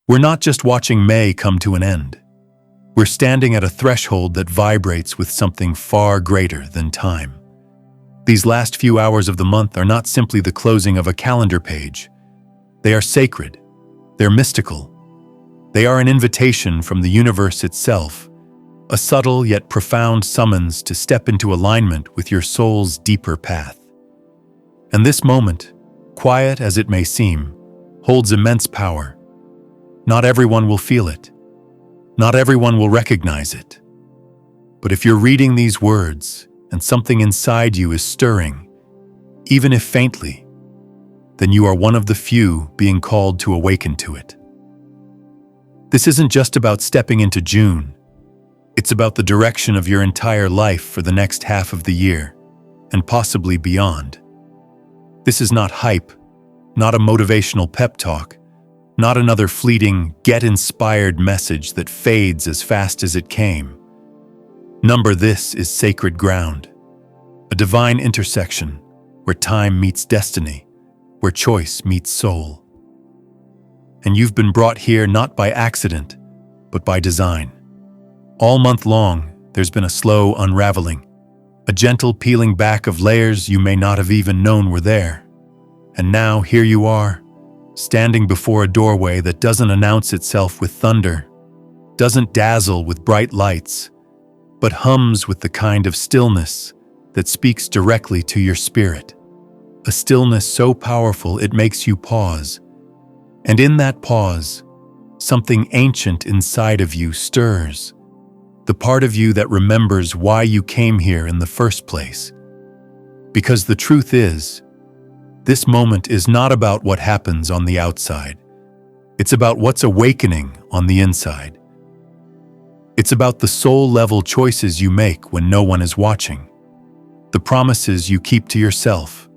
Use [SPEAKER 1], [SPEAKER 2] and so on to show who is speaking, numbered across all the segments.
[SPEAKER 1] We're not just watching May come to an end. We're standing at a threshold that vibrates with something far greater than time. These last few hours of the month are not simply the closing of a calendar page. They are sacred. They're mystical. They are an invitation from the universe itself, a subtle yet profound summons to step into alignment with your soul's deeper path. And this moment, quiet as it may seem, holds immense power. Not everyone will feel it. Not everyone will recognize it. But if you're reading these words and something inside you is stirring, even if faintly, then you are one of the few being called to awaken to it. This isn't just about stepping into June. It's about the direction of your entire life for the next half of the year, and possibly beyond. This is not hype, not a motivational pep talk, not another fleeting, get-inspired message that fades as fast as it came. This is sacred ground, a divine intersection where time meets destiny, where choice meets soul. And you've been brought here not by accident, but by design. All month long, there's been a slow unraveling, a gentle peeling back of layers you may not have even known were there. And now here you are, standing before a doorway that doesn't announce itself with thunder, doesn't dazzle with bright lights, but hums with the kind of stillness that speaks directly to your spirit. A stillness so powerful it makes you pause. And in that pause, something ancient inside of you stirs, the part of you that remembers why you came here in the first place. Because the truth is, this moment is not about what happens on the outside. It's about what's awakening on the inside. It's about the soul-level choices you make when no one is watching, the promises you keep to yourself,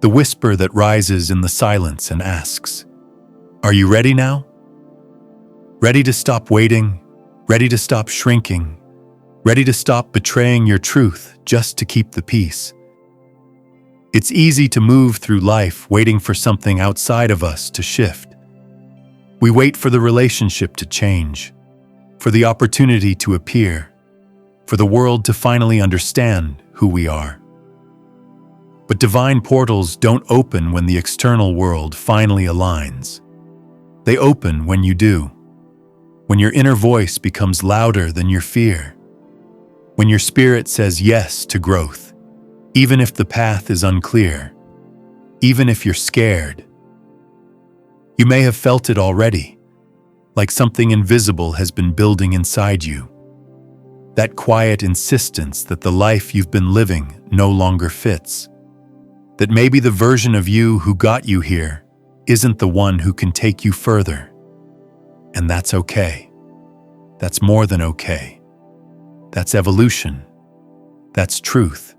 [SPEAKER 1] the whisper that rises in the silence and asks, "Are you ready now?" Ready to stop waiting, ready to stop shrinking, ready to stop betraying your truth just to keep the peace. It's easy to move through life waiting for something outside of us to shift. We wait for the relationship to change, for the opportunity to appear, for the world to finally understand who we are. But divine portals don't open when the external world finally aligns. They open when you do, when your inner voice becomes louder than your fear, when your spirit says yes to growth, even if the path is unclear, even if you're scared. You may have felt it already, like something invisible has been building inside you. That quiet insistence that the life you've been living no longer fits. That maybe the version of you who got you here isn't the one who can take you further. And that's okay. That's more than okay. That's evolution. That's truth.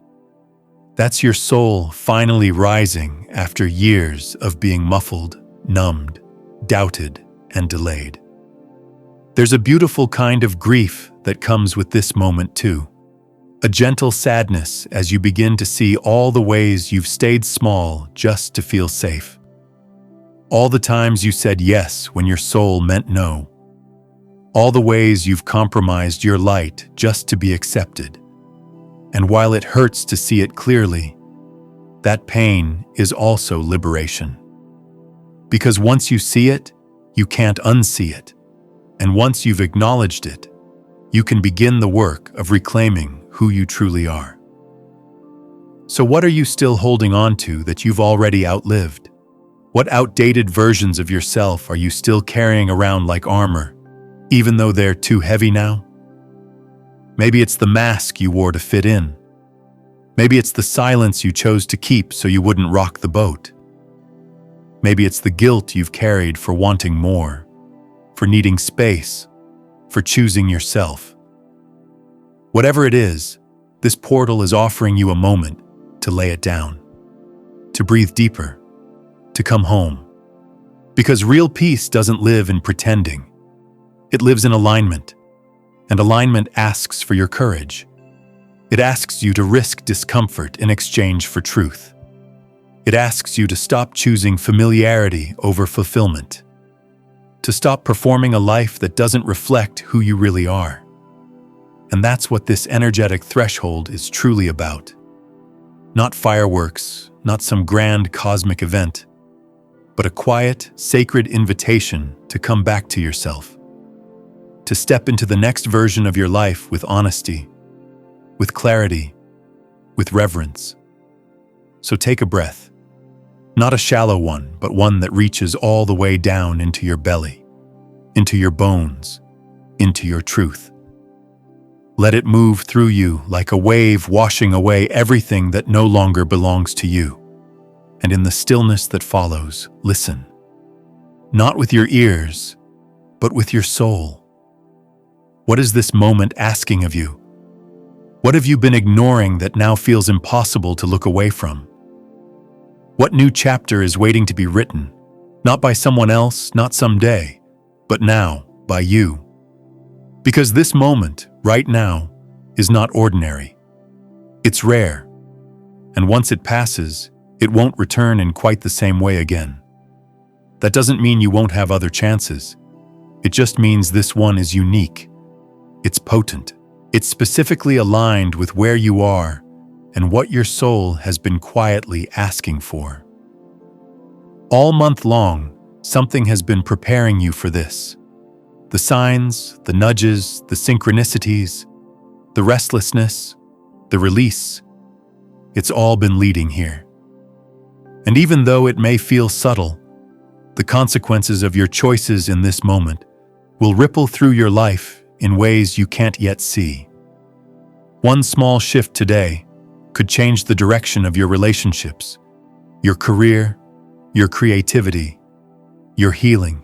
[SPEAKER 1] That's your soul finally rising after years of being muffled, numbed, doubted, and delayed. There's a beautiful kind of grief that comes with this moment too. A gentle sadness as you begin to see all the ways you've stayed small just to feel safe. All the times you said yes when your soul meant no. All the ways you've compromised your light just to be accepted. And while it hurts to see it clearly, that pain is also liberation. Because once you see it, you can't unsee it. And once you've acknowledged it, you can begin the work of reclaiming who you truly are. So what are you still holding on to that you've already outlived? What outdated versions of yourself are you still carrying around like armor, even though they're too heavy now? Maybe it's the mask you wore to fit in. Maybe it's the silence you chose to keep so you wouldn't rock the boat. Maybe it's the guilt you've carried for wanting more, for needing space, for choosing yourself. Whatever it is, this portal is offering you a moment to lay it down, to breathe deeper, to come home. Because real peace doesn't live in pretending. It lives in alignment. And alignment asks for your courage. It asks you to risk discomfort in exchange for truth. It asks you to stop choosing familiarity over fulfillment. to stop performing a life that doesn't reflect who you really are. And that's what this energetic threshold is truly about. Not fireworks, not some grand cosmic event, but a quiet, sacred invitation to come back to yourself, to step into the next version of your life with honesty, with clarity, with reverence. So take a breath, not a shallow one, but one that reaches all the way down into your belly, into your bones, into your truth. Let it move through you like a wave washing away everything that no longer belongs to you. And in the stillness that follows, listen. Not with your ears, but with your soul. What is this moment asking of you? What have you been ignoring that now feels impossible to look away from? What new chapter is waiting to be written? Not by someone else, not someday, but now, by you. Because this moment, right now, is not ordinary. It's rare. And once it passes, it won't return in quite the same way again. That doesn't mean you won't have other chances. It just means this one is unique. It's potent. It's specifically aligned with where you are and what your soul has been quietly asking for. All month long, something has been preparing you for this. The signs, the nudges, the synchronicities, the restlessness, the release. It's all been leading here. And even though it may feel subtle, the consequences of your choices in this moment will ripple through your life in ways you can't yet see. One small shift today could change the direction of your relationships, your career, your creativity, your healing.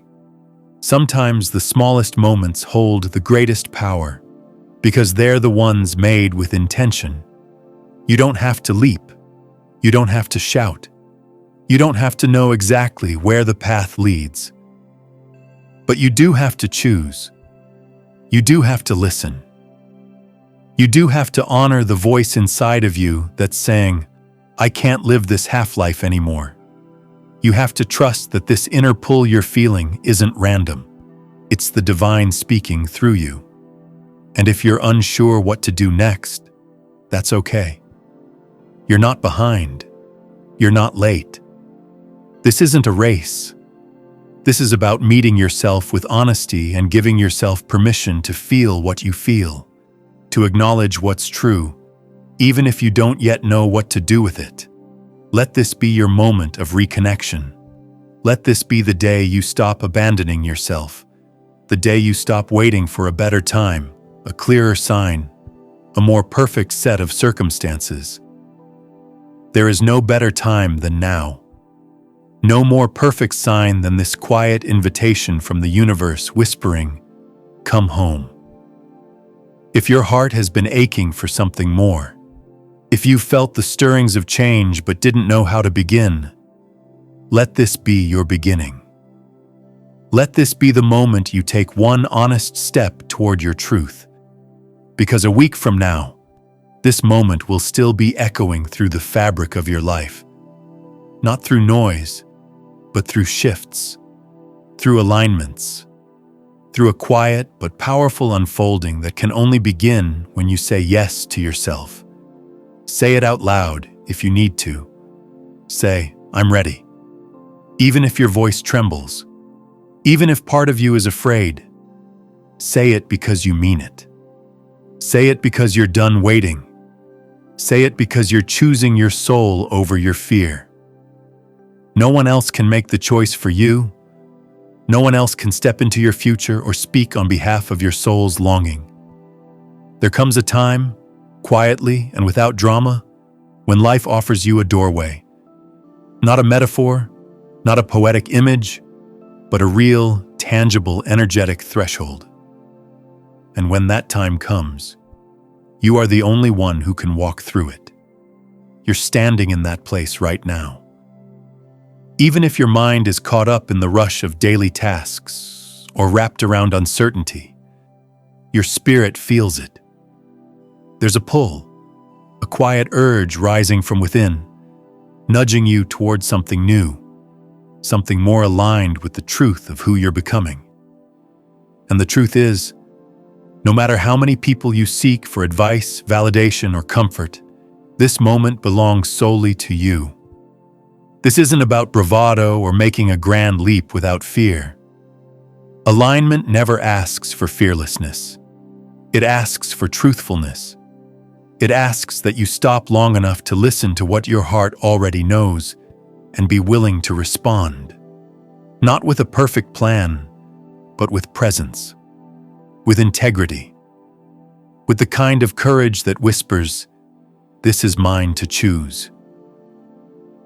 [SPEAKER 1] Sometimes the smallest moments hold the greatest power because they're the ones made with intention. You don't have to leap. You don't have to shout. You don't have to know exactly where the path leads. But you do have to choose. You do have to listen. You do have to honor the voice inside of you that's saying, I can't live this half-life anymore. You have to trust that this inner pull you're feeling isn't random. It's the divine speaking through you. And if you're unsure what to do next, that's okay. You're not behind. You're not late. This isn't a race. This is about meeting yourself with honesty and giving yourself permission to feel what you feel, to acknowledge what's true, even if you don't yet know what to do with it. Let this be your moment of reconnection. Let this be the day you stop abandoning yourself, the day you stop waiting for a better time, a clearer sign, a more perfect set of circumstances. There is no better time than now. No more perfect sign than this quiet invitation from the universe whispering, "Come home." If your heart has been aching for something more, if you felt the stirrings of change but didn't know how to begin, let this be your beginning. Let this be the moment you take one honest step toward your truth. Because a week from now, this moment will still be echoing through the fabric of your life. Not through noise, but through shifts, through alignments, through a quiet but powerful unfolding that can only begin when you say yes to yourself. Say it out loud if you need to. Say, "I'm ready." Even if your voice trembles, even if part of you is afraid, say it because you mean it. Say it because you're done waiting. Say it because you're choosing your soul over your fear. No one else can make the choice for you. No one else can step into your future or speak on behalf of your soul's longing. There comes a time, quietly and without drama, when life offers you a doorway. Not a metaphor, not a poetic image, but a real, tangible, energetic threshold. And when that time comes, you are the only one who can walk through it. You're standing in that place right now. Even if your mind is caught up in the rush of daily tasks or wrapped around uncertainty, your spirit feels it. There's a pull, a quiet urge rising from within, nudging you towards something new, something more aligned with the truth of who you're becoming. And the truth is, no matter how many people you seek for advice, validation, or comfort, this moment belongs solely to you. This isn't about bravado or making a grand leap without fear. Alignment never asks for fearlessness. It asks for truthfulness. It asks that you stop long enough to listen to what your heart already knows and be willing to respond. Not with a perfect plan, but with presence, with integrity, with the kind of courage that whispers, "This is mine to choose."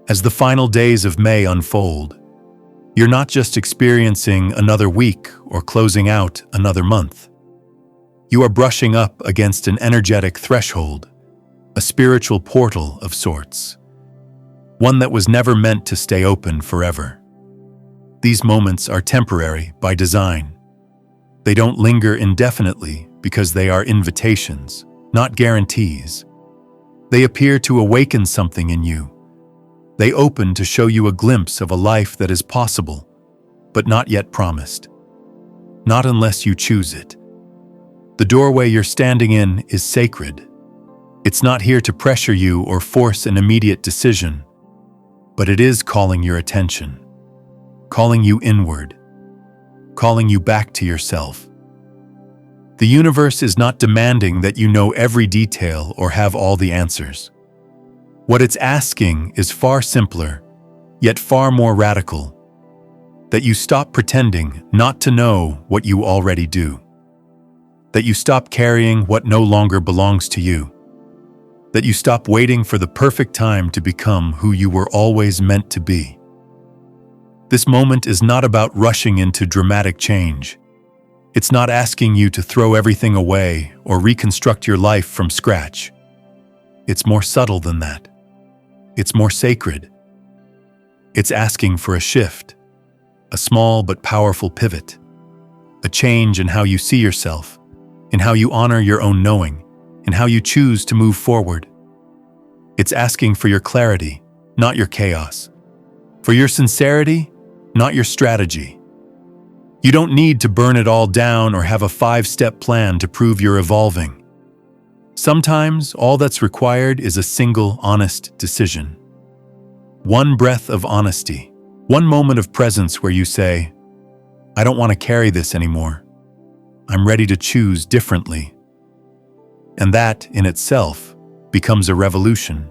[SPEAKER 1] As the final days of May unfold, you're not just experiencing another week or closing out another month. You are brushing up against an energetic threshold, a spiritual portal of sorts, one that was never meant to stay open forever. These moments are temporary by design. They don't linger indefinitely because they are invitations, not guarantees. They appear to awaken something in you. They open to show you a glimpse of a life that is possible, but not yet promised. Not unless you choose it. The doorway you're standing in is sacred. It's not here to pressure you or force an immediate decision, but it is calling your attention, calling you inward, calling you back to yourself. The universe is not demanding that you know every detail or have all the answers. What it's asking is far simpler, yet far more radical, that you stop pretending not to know what you already do, that you stop carrying what no longer belongs to you, that you stop waiting for the perfect time to become who you were always meant to be. This moment is not about rushing into dramatic change. It's not asking you to throw everything away or reconstruct your life from scratch. It's more subtle than that. It's more sacred. It's asking for a shift, a small but powerful pivot, a change in how you see yourself, in how you honor your own knowing, in how you choose to move forward. It's asking for your clarity, not your chaos, for your sincerity, not your strategy. You don't need to burn it all down or have a 5-step plan to prove you're evolving. Sometimes all that's required is a single honest decision. One breath of honesty, one moment of presence where you say, "I don't want to carry this anymore. I'm ready to choose differently." And that, in itself, becomes a revolution.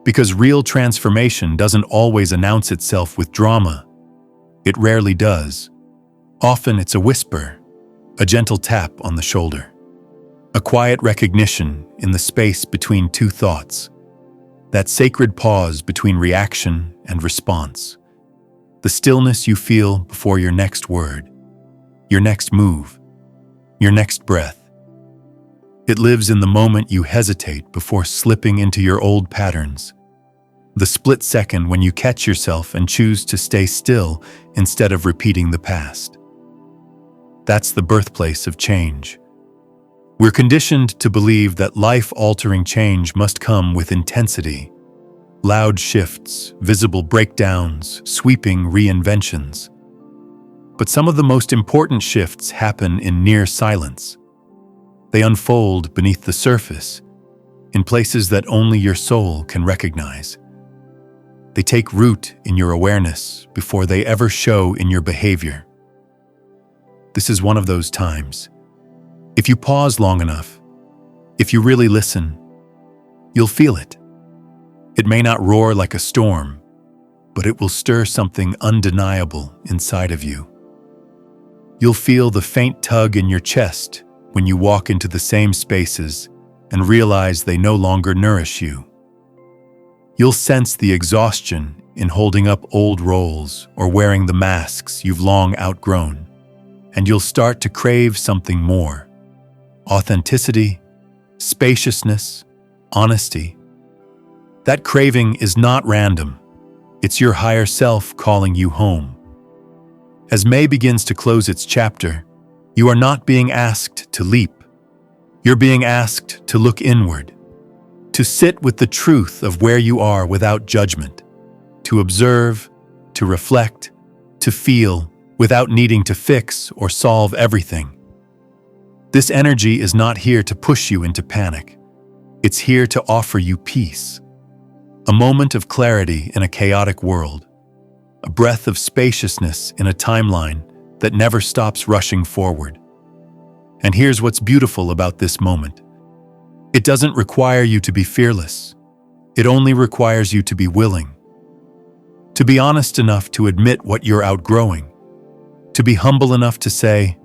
[SPEAKER 1] Because real transformation doesn't always announce itself with drama. It rarely does. Often it's a whisper, a gentle tap on the shoulder, a quiet recognition in the space between two thoughts, that sacred pause between reaction and response, the stillness you feel before your next word, your next move, your next breath. It lives in the moment you hesitate before slipping into your old patterns, the split second when you catch yourself and choose to stay still instead of repeating the past. That's the birthplace of change. We're conditioned to believe that life-altering change must come with intensity, loud shifts, visible breakdowns, sweeping reinventions. But some of the most important shifts happen in near silence. They unfold beneath the surface, in places that only your soul can recognize. They take root in your awareness before they ever show in your behavior. This is one of those times. If you pause long enough, if you really listen, you'll feel it. It may not roar like a storm, but it will stir something undeniable inside of you. You'll feel the faint tug in your chest when you walk into the same spaces and realize they no longer nourish you. You'll sense the exhaustion in holding up old roles or wearing the masks you've long outgrown, and you'll start to crave something more. Authenticity, spaciousness, honesty. That craving is not random. It's your higher self calling you home. As May begins to close its chapter, you are not being asked to leap. You're being asked to look inward, to sit with the truth of where you are without judgment, to observe, to reflect, to feel, without needing to fix or solve everything. This energy is not here to push you into panic. It's here to offer you peace. A moment of clarity in a chaotic world. A breath of spaciousness in a timeline that never stops rushing forward. And here's what's beautiful about this moment. It doesn't require you to be fearless. It only requires you to be willing. To be honest enough to admit what you're outgrowing. To be humble enough to say,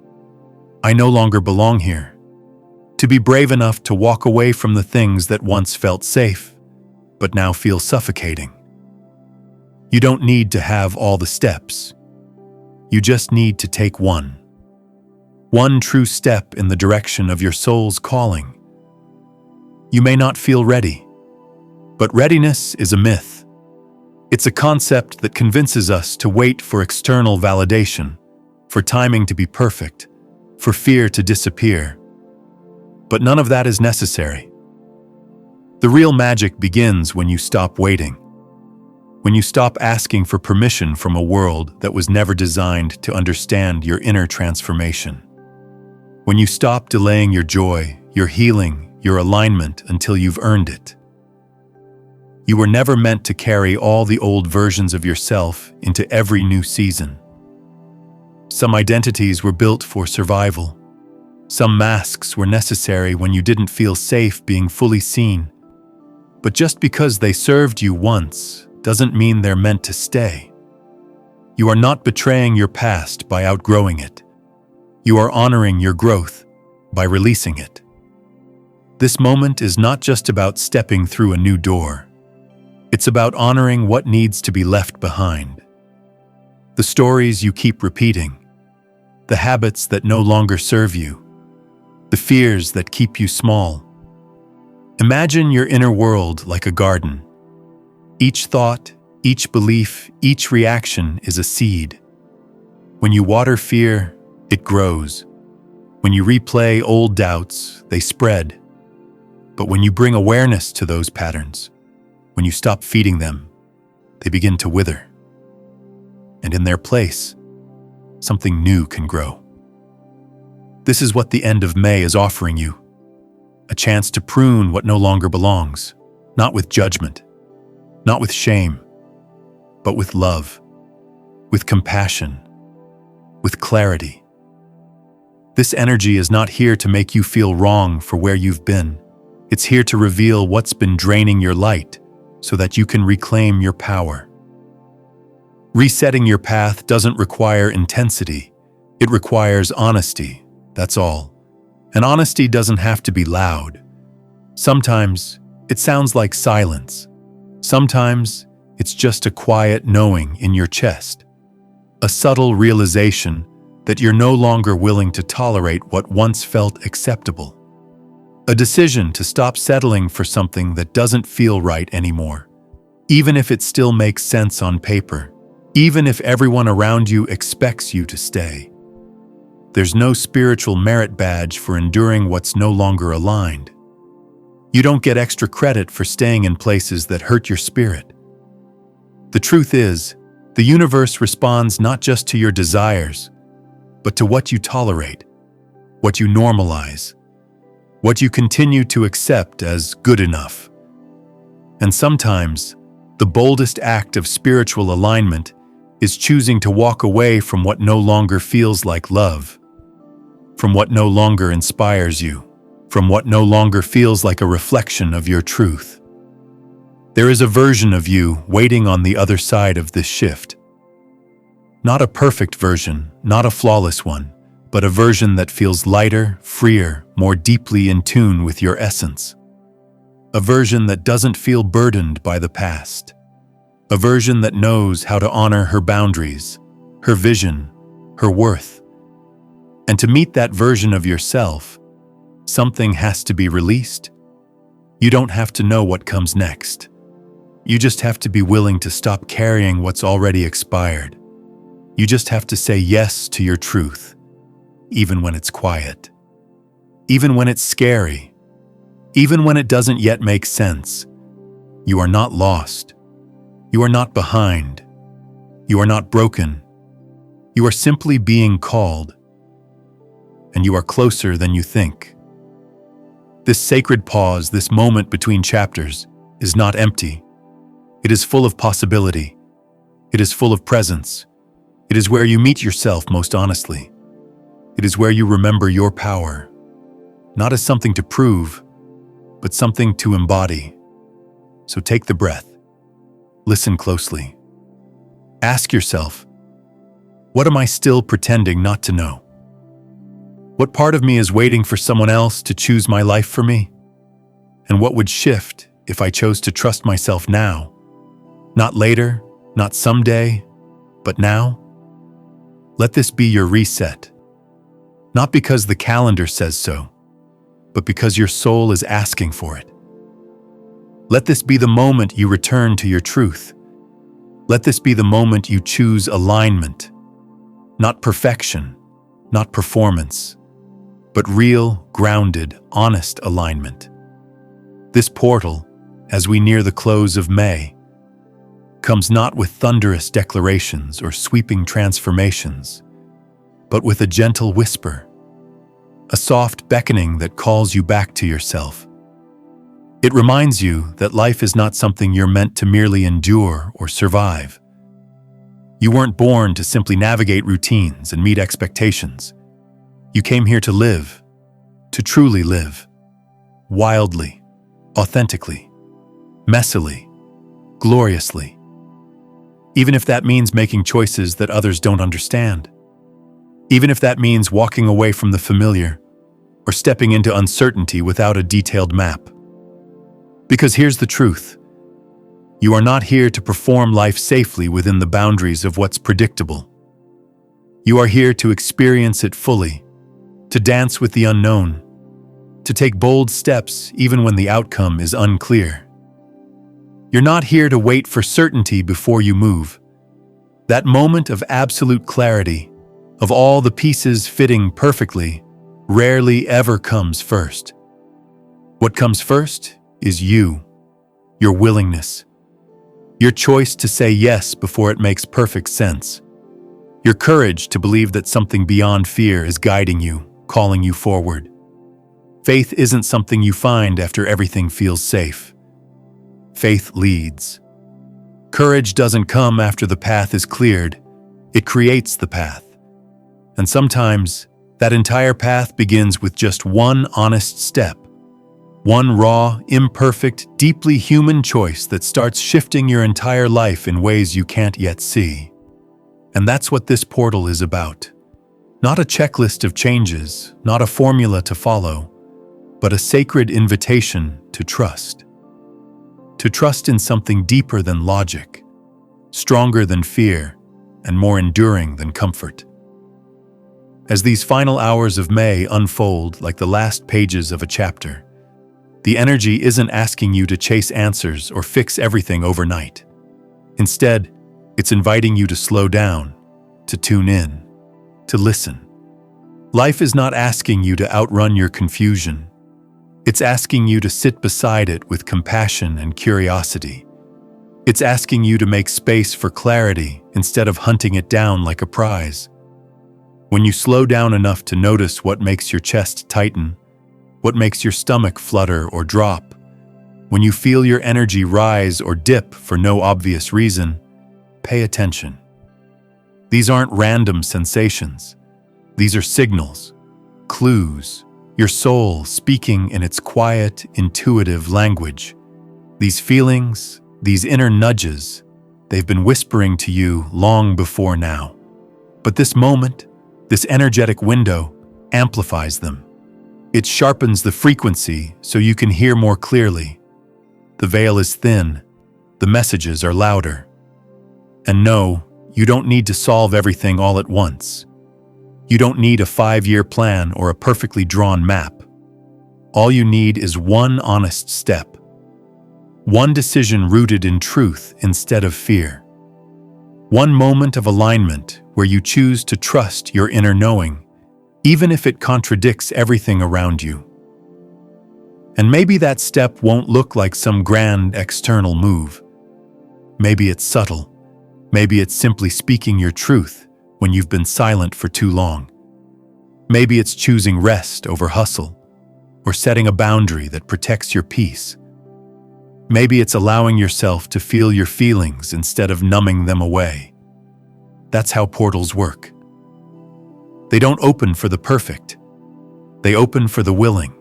[SPEAKER 1] I no longer belong here. To be brave enough to walk away from the things that once felt safe, but now feel suffocating. You don't need to have all the steps. You just need to take one. One true step in the direction of your soul's calling. You may not feel ready, but readiness is a myth. It's a concept that convinces us to wait for external validation, for timing to be perfect, for fear to disappear. But none of that is necessary. The real magic begins when you stop waiting. When you stop asking for permission from a world that was never designed to understand your inner transformation. When you stop delaying your joy, your healing, your alignment until you've earned it. You were never meant to carry all the old versions of yourself into every new season. Some identities were built for survival. Some masks were necessary when you didn't feel safe being fully seen. But just because they served you once doesn't mean they're meant to stay. You are not betraying your past by outgrowing it. You are honoring your growth by releasing it. This moment is not just about stepping through a new door. It's about honoring what needs to be left behind. The stories you keep repeating, the habits that no longer serve you, the fears that keep you small. Imagine your inner world like a garden. Each thought, each belief, each reaction is a seed. When you water fear, it grows. When you replay old doubts, they spread. But when you bring awareness to those patterns, when you stop feeding them, they begin to wither. And in their place, something new can grow. This is what the end of May is offering you. A chance to prune what no longer belongs, not with judgment, not with shame, but with love, with compassion, with clarity. This energy is not here to make you feel wrong for where you've been. It's here to reveal what's been draining your light so that you can reclaim your power. Resetting your path doesn't require intensity. It requires honesty, that's all. And honesty doesn't have to be loud. Sometimes it sounds like silence. Sometimes it's just a quiet knowing in your chest. A subtle realization that you're no longer willing to tolerate what once felt acceptable. A decision to stop settling for something that doesn't feel right anymore, even if it still makes sense on paper, even if everyone around you expects you to stay. There's no spiritual merit badge for enduring what's no longer aligned. You don't get extra credit for staying in places that hurt your spirit. The truth is, the universe responds not just to your desires, but to what you tolerate, what you normalize, what you continue to accept as good enough. And sometimes, the boldest act of spiritual alignment is choosing to walk away from what no longer feels like love, from what no longer inspires you, from what no longer feels like a reflection of your truth. There is a version of you waiting on the other side of this shift. Not a perfect version, not a flawless one, but a version that feels lighter, freer, more deeply in tune with your essence. A version that doesn't feel burdened by the past. A version that knows how to honor her boundaries, her vision, her worth. And to meet that version of yourself, something has to be released. You don't have to know what comes next. You just have to be willing to stop carrying what's already expired. You just have to say yes to your truth, even when it's quiet, even when it's scary, even when it doesn't yet make sense. You are not lost. You are not behind. You are not broken. You are simply being called, and you are closer than you think. This sacred pause, this moment between chapters, is not empty. It is full of possibility. It is full of presence. It is where you meet yourself most honestly. It is where you remember your power, not as something to prove, but something to embody. So take the breath. Listen closely. Ask yourself, what am I still pretending not to know? What part of me is waiting for someone else to choose my life for me? And what would shift if I chose to trust myself now? Not later, not someday, but now? Let this be your reset. Not because the calendar says so, but because your soul is asking for it. Let this be the moment you return to your truth. Let this be the moment you choose alignment. Not perfection, not performance, but real, grounded, honest alignment. This portal, as we near the close of May, comes not with thunderous declarations or sweeping transformations, but with a gentle whisper, a soft beckoning that calls you back to yourself. It reminds you that life is not something you're meant to merely endure or survive. You weren't born to simply navigate routines and meet expectations. You came here to live, to truly live, wildly, authentically, messily, gloriously. Even if that means making choices that others don't understand. Even if that means walking away from the familiar or stepping into uncertainty without a detailed map. Because here's the truth. You are not here to perform life safely within the boundaries of what's predictable. You are here to experience it fully, to dance with the unknown, to take bold steps even when the outcome is unclear. You're not here to wait for certainty before you move. That moment of absolute clarity, of all the pieces fitting perfectly, rarely ever comes first. What comes first is you, your willingness, your choice to say yes before it makes perfect sense, your courage to believe that something beyond fear is guiding you, calling you forward. Faith isn't something you find after everything feels safe. Faith leads. Courage doesn't come after the path is cleared. It creates the path. And sometimes, that entire path begins with just one honest step. One raw, imperfect, deeply human choice that starts shifting your entire life in ways you can't yet see. And that's what this portal is about. Not a checklist of changes, not a formula to follow, but a sacred invitation to trust. To trust in something deeper than logic, stronger than fear, and more enduring than comfort. As these final hours of May unfold like the last pages of a chapter, the energy isn't asking you to chase answers or fix everything overnight. Instead, it's inviting you to slow down, to tune in, to listen. Life is not asking you to outrun your confusion. It's asking you to sit beside it with compassion and curiosity. It's asking you to make space for clarity instead of hunting it down like a prize. When you slow down enough to notice what makes your chest tighten, what makes your stomach flutter or drop, when you feel your energy rise or dip for no obvious reason, pay attention. These aren't random sensations. These are signals, clues, your soul speaking in its quiet, intuitive language. These feelings, these inner nudges, they've been whispering to you long before now. But this moment, this energetic window, amplifies them. It sharpens the frequency so you can hear more clearly. The veil is thin, the messages are louder. And no, you don't need to solve everything all at once. You don't need a 5-year plan or a perfectly drawn map. All you need is one honest step. One decision rooted in truth instead of fear. One moment of alignment where you choose to trust your inner knowing, even if it contradicts everything around you. And maybe that step won't look like some grand external move. Maybe it's subtle. Maybe it's simply speaking your truth, when you've been silent for too long. Maybe it's choosing rest over hustle, or setting a boundary that protects your peace. Maybe it's allowing yourself to feel your feelings instead of numbing them away. That's how portals work. They don't open for the perfect. They open for the willing.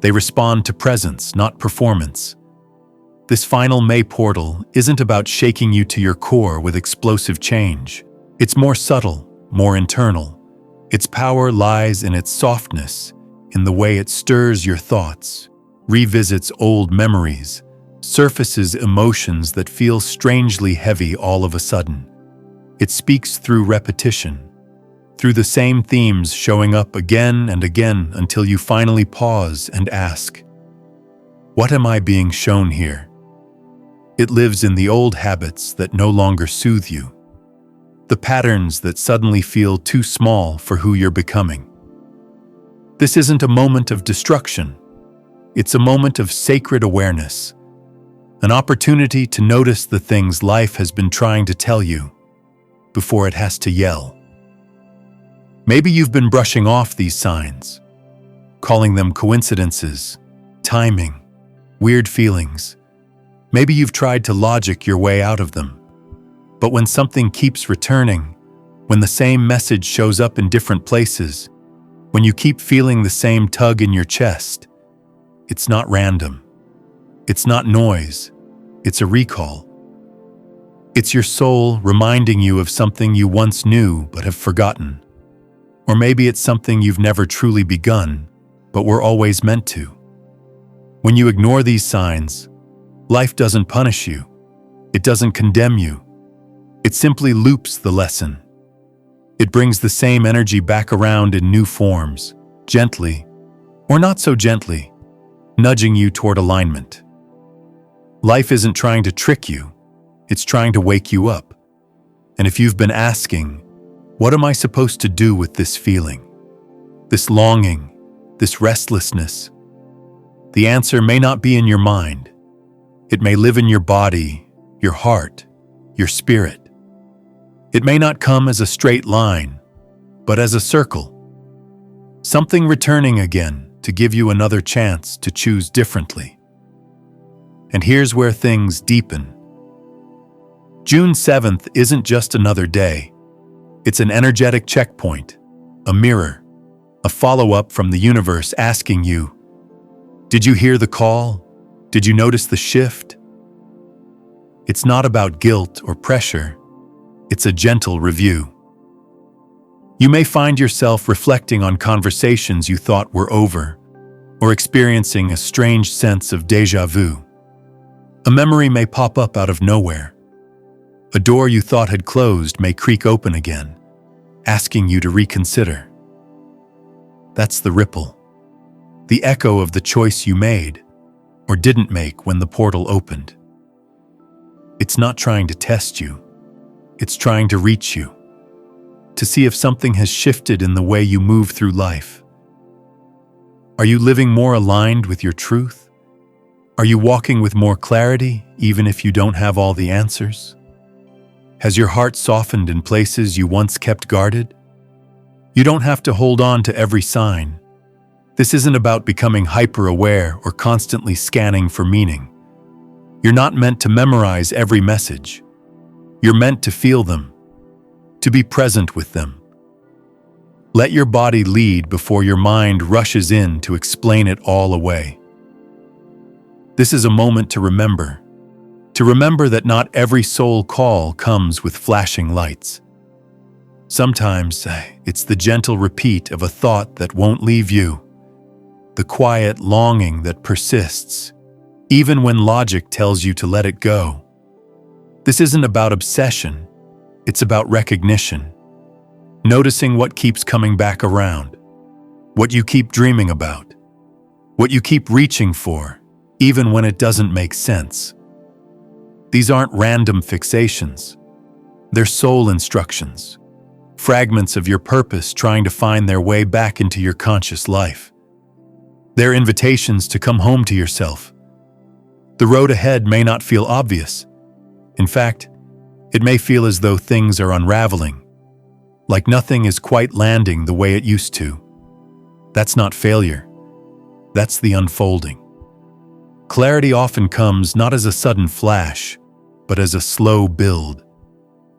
[SPEAKER 1] They respond to presence, not performance. This final May portal isn't about shaking you to your core with explosive change. It's more subtle, more internal. Its power lies in its softness, in the way it stirs your thoughts, revisits old memories, surfaces emotions that feel strangely heavy all of a sudden. It speaks through repetition, through the same themes showing up again and again until you finally pause and ask, "What am I being shown here?" It lives in the old habits that no longer soothe you, the patterns that suddenly feel too small for who you're becoming. This isn't a moment of destruction. It's a moment of sacred awareness, an opportunity to notice the things life has been trying to tell you before it has to yell. Maybe you've been brushing off these signs, calling them coincidences, timing, weird feelings. Maybe you've tried to logic your way out of them. But when something keeps returning, when the same message shows up in different places, when you keep feeling the same tug in your chest, it's not random. It's not noise. It's a recall. It's your soul reminding you of something you once knew but have forgotten. Or maybe it's something you've never truly begun, but were always meant to. When you ignore these signs, life doesn't punish you. It doesn't condemn you. It simply loops the lesson. It brings the same energy back around in new forms, gently, or not so gently, nudging you toward alignment. Life isn't trying to trick you. It's trying to wake you up. And if you've been asking, what am I supposed to do with this feeling, this longing, this restlessness? The answer may not be in your mind. It may live in your body, your heart, your spirit. It may not come as a straight line, but as a circle. Something returning again to give you another chance to choose differently. And here's where things deepen. June 7th isn't just another day. It's an energetic checkpoint, a mirror, a follow-up from the universe asking you, did you hear the call? Did you notice the shift? It's not about guilt or pressure. It's a gentle review. You may find yourself reflecting on conversations you thought were over, or experiencing a strange sense of déjà vu. A memory may pop up out of nowhere. A door you thought had closed may creak open again, asking you to reconsider. That's the ripple, the echo of the choice you made or didn't make when the portal opened. It's not trying to test you. It's trying to reach you, to see if something has shifted in the way you move through life. Are you living more aligned with your truth? Are you walking with more clarity, even if you don't have all the answers? Has your heart softened in places you once kept guarded? You don't have to hold on to every sign. This isn't about becoming hyper-aware or constantly scanning for meaning. You're not meant to memorize every message. You're meant to feel them, to be present with them. Let your body lead before your mind rushes in to explain it all away. This is a moment to remember that not every soul call comes with flashing lights. Sometimes it's the gentle repeat of a thought that won't leave you, the quiet longing that persists, even when logic tells you to let it go. This isn't about obsession, it's about recognition. Noticing what keeps coming back around, what you keep dreaming about, what you keep reaching for, even when it doesn't make sense. These aren't random fixations. They're soul instructions, fragments of your purpose trying to find their way back into your conscious life. They're invitations to come home to yourself. The road ahead may not feel obvious. In fact, it may feel as though things are unraveling. like nothing is quite landing the way it used to. That's not failure. That's the unfolding. Clarity often comes not as a sudden flash, but as a slow build.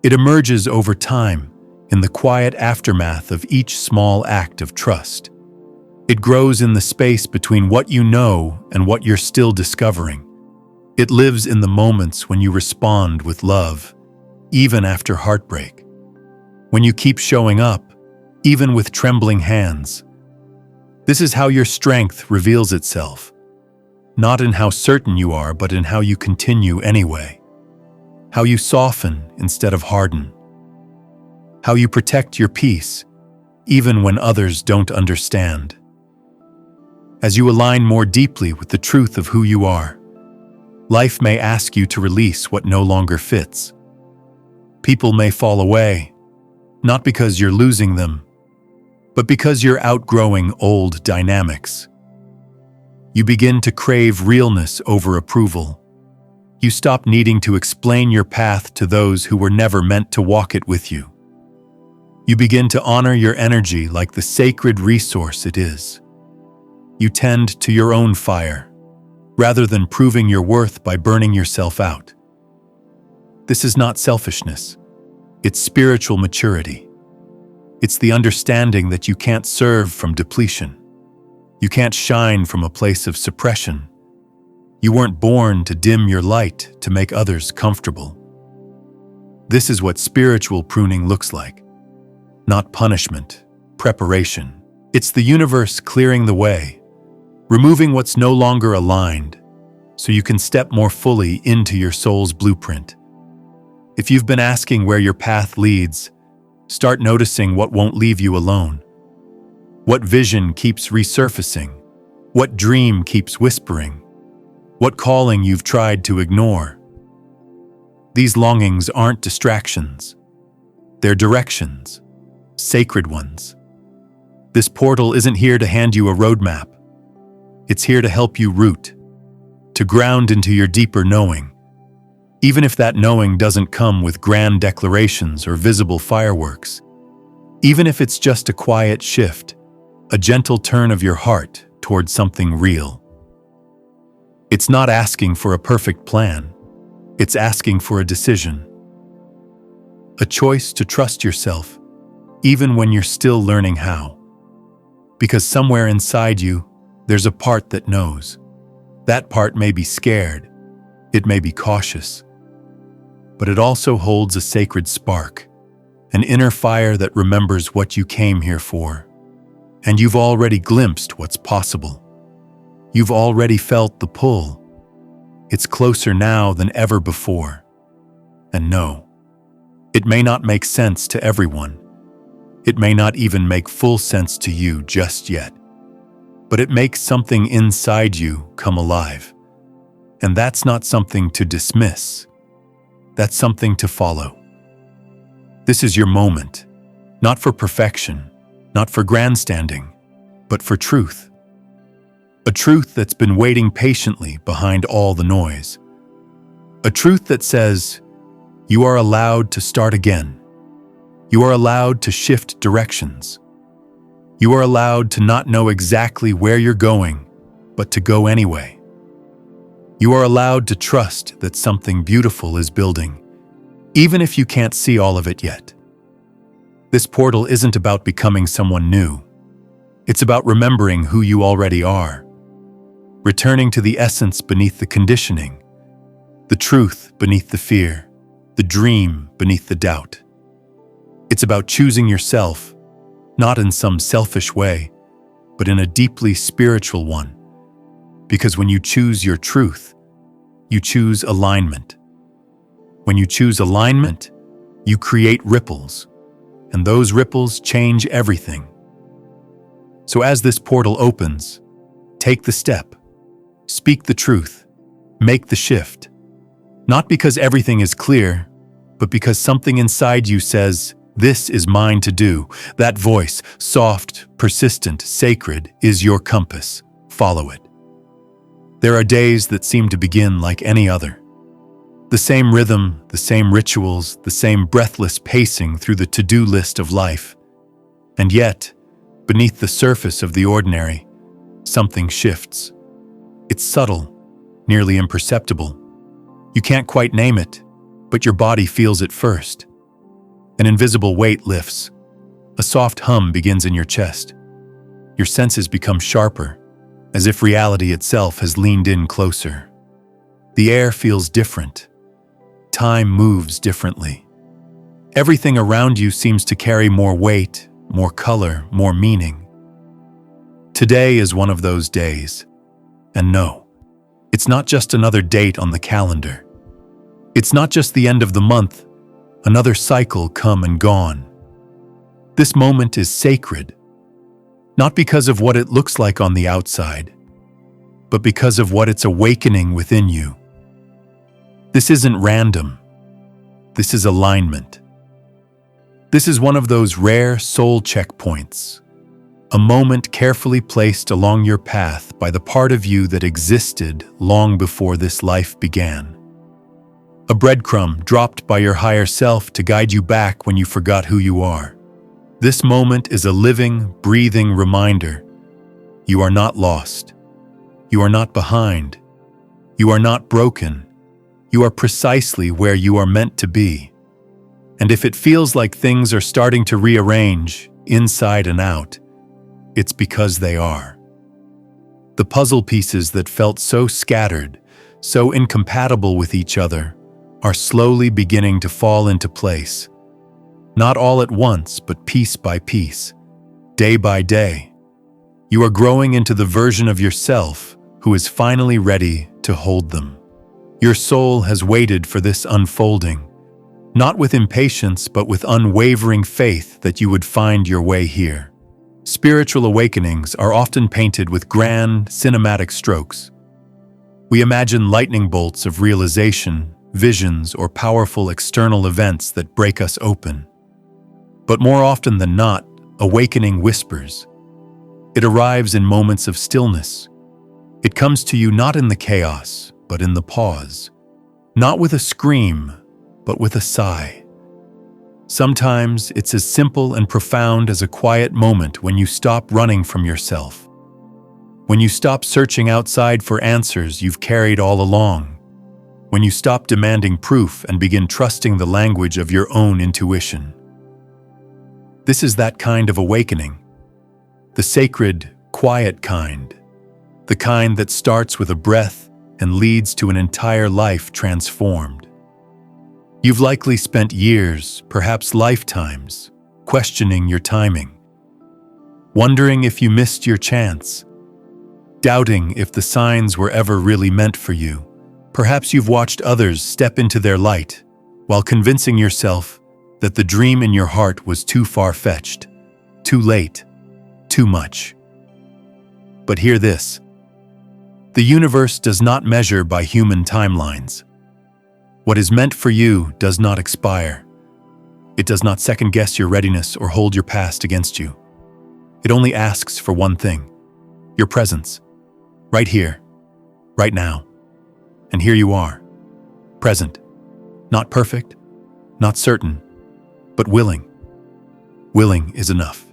[SPEAKER 1] It emerges over time in the quiet aftermath of each small act of trust. It grows in the space between what you know and what you're still discovering. It lives in the moments when you respond with love, even after heartbreak. When you keep showing up, even with trembling hands. This is how your strength reveals itself. Not in how certain you are, but in how you continue anyway. How you soften instead of harden. How you protect your peace, even when others don't understand. As you align more deeply with the truth of who you are, life may ask you to release what no longer fits. People may fall away, not because you're losing them, but because you're outgrowing old dynamics. You begin to crave realness over approval. You stop needing to explain your path to those who were never meant to walk it with you. You begin to honor your energy like the sacred resource it is. You tend to your own fire, rather than proving your worth by burning yourself out. This is not selfishness. It's spiritual maturity. It's the understanding that you can't serve from depletion. You can't shine from a place of suppression. You weren't born to dim your light to make others comfortable. This is what spiritual pruning looks like. Not punishment, preparation. It's the universe clearing the way, removing what's no longer aligned, so you can step more fully into your soul's blueprint. If you've been asking where your path leads, start noticing what won't leave you alone. What vision keeps resurfacing? What dream keeps whispering? What calling you've tried to ignore? These longings aren't distractions. They're directions, sacred ones. This portal isn't here to hand you a roadmap. It's here to help you root, to ground into your deeper knowing. Even if that knowing doesn't come with grand declarations or visible fireworks. Even if it's just a quiet shift, a gentle turn of your heart towards something real. It's not asking for a perfect plan. It's asking for a decision. A choice to trust yourself, even when you're still learning how. Because somewhere inside you, there's a part that knows. That part may be scared. It may be cautious. But it also holds a sacred spark, an inner fire that remembers what you came here for. And you've already glimpsed what's possible. You've already felt the pull. It's closer now than ever before. And no, it may not make sense to everyone. It may not even make full sense to you just yet. But it makes something inside you come alive. And that's not something to dismiss. That's something to follow. This is your moment, not for perfection, not for grandstanding, but for truth. A truth that's been waiting patiently behind all the noise. A truth that says, you are allowed to start again. You are allowed to shift directions. You are allowed to not know exactly where you're going, but to go anyway. You are allowed to trust that something beautiful is building, even if you can't see all of it yet. This portal isn't about becoming someone new. It's about remembering who you already are, returning to the essence beneath the conditioning, the truth beneath the fear, the dream beneath the doubt. It's about choosing yourself, not in some selfish way, but in a deeply spiritual one. Because when you choose your truth, you choose alignment. When you choose alignment, you create ripples, and those ripples change everything. So as this portal opens, take the step, speak the truth, make the shift. Not because everything is clear, but because something inside you says, this is mine to do. That voice, soft, persistent, sacred, is your compass. Follow it. There are days that seem to begin like any other. The same rhythm, the same rituals, the same breathless pacing through the to-do list of life. And yet, beneath the surface of the ordinary, something shifts. It's subtle, nearly imperceptible. You can't quite name it, but your body feels it first. An invisible weight lifts. A soft hum begins in your chest. Your senses become sharper, as if reality itself has leaned in closer. The air feels different. Time moves differently. Everything around you seems to carry more weight, more color, more meaning. Today is one of those days. And no, it's not just another date on the calendar. It's not just the end of the month, another cycle come and gone. This moment is sacred, not because of what it looks like on the outside, but because of what it's awakening within you. This isn't random. This is alignment. This is one of those rare soul checkpoints, a moment carefully placed along your path by the part of you that existed long before this life began. A breadcrumb dropped by your higher self to guide you back when you forgot who you are. This moment is a living, breathing reminder. You are not lost. You are not behind. You are not broken. You are precisely where you are meant to be. And if it feels like things are starting to rearrange, inside and out, it's because they are. The puzzle pieces that felt so scattered, so incompatible with each other, are slowly beginning to fall into place. Not all at once, but piece by piece, day by day. You are growing into the version of yourself who is finally ready to hold them. Your soul has waited for this unfolding, not with impatience, but with unwavering faith that you would find your way here. Spiritual awakenings are often painted with grand, cinematic strokes. We imagine lightning bolts of realization, visions, or powerful external events that break us open. But more often than not, awakening whispers. It arrives in moments of stillness. It comes to you not in the chaos, but in the pause. Not with a scream, but with a sigh. Sometimes it's as simple and profound as a quiet moment when you stop running from yourself. When you stop searching outside for answers you've carried all along. When you stop demanding proof and begin trusting the language of your own intuition. This is that kind of awakening. The sacred, quiet kind. The kind that starts with a breath and leads to an entire life transformed. You've likely spent years, perhaps lifetimes, questioning your timing, wondering if you missed your chance, doubting if the signs were ever really meant for you. Perhaps you've watched others step into their light, while convincing yourself that the dream in your heart was too far-fetched, too late, too much. But hear this. The universe does not measure by human timelines. What is meant for you does not expire. It does not second-guess your readiness or hold your past against you. It only asks for one thing, your presence, right here, right now. And here you are, present, not perfect, not certain, but willing. Willing is enough.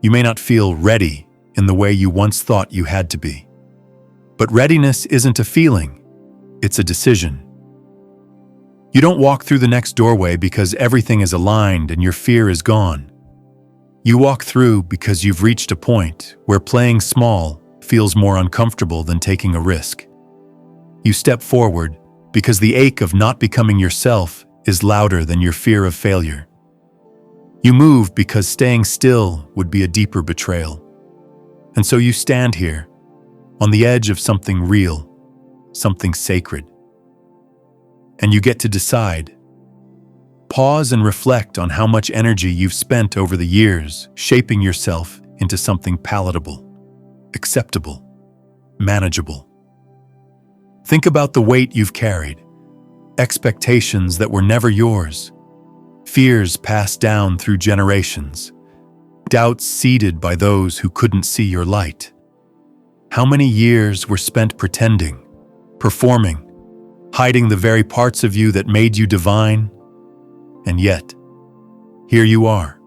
[SPEAKER 1] You may not feel ready in the way you once thought you had to be. But readiness isn't a feeling, it's a decision. You don't walk through the next doorway because everything is aligned and your fear is gone. You walk through because you've reached a point where playing small feels more uncomfortable than taking a risk. You step forward because the ache of not becoming yourself is louder than your fear of failure. You move because staying still would be a deeper betrayal. And so you stand here, on the edge of something real, something sacred. And you get to decide. Pause and reflect on how much energy you've spent over the years shaping yourself into something palatable, acceptable, manageable. Think about the weight you've carried, expectations that were never yours, fears passed down through generations, doubts seeded by those who couldn't see your light. How many years were spent pretending, performing, hiding the very parts of you that made you divine. And yet, here you are,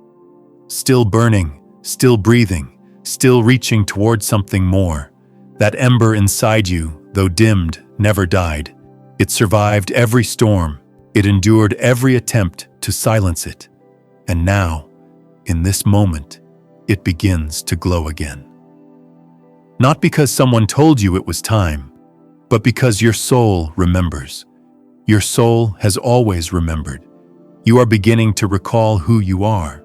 [SPEAKER 1] still burning, still breathing, still reaching toward something more. That ember inside you, though dimmed, never died. It survived every storm. It endured every attempt to silence it. And now, in this moment, it begins to glow again. Not because someone told you it was time, but because your soul remembers. Your soul has always remembered. You are beginning to recall who you are.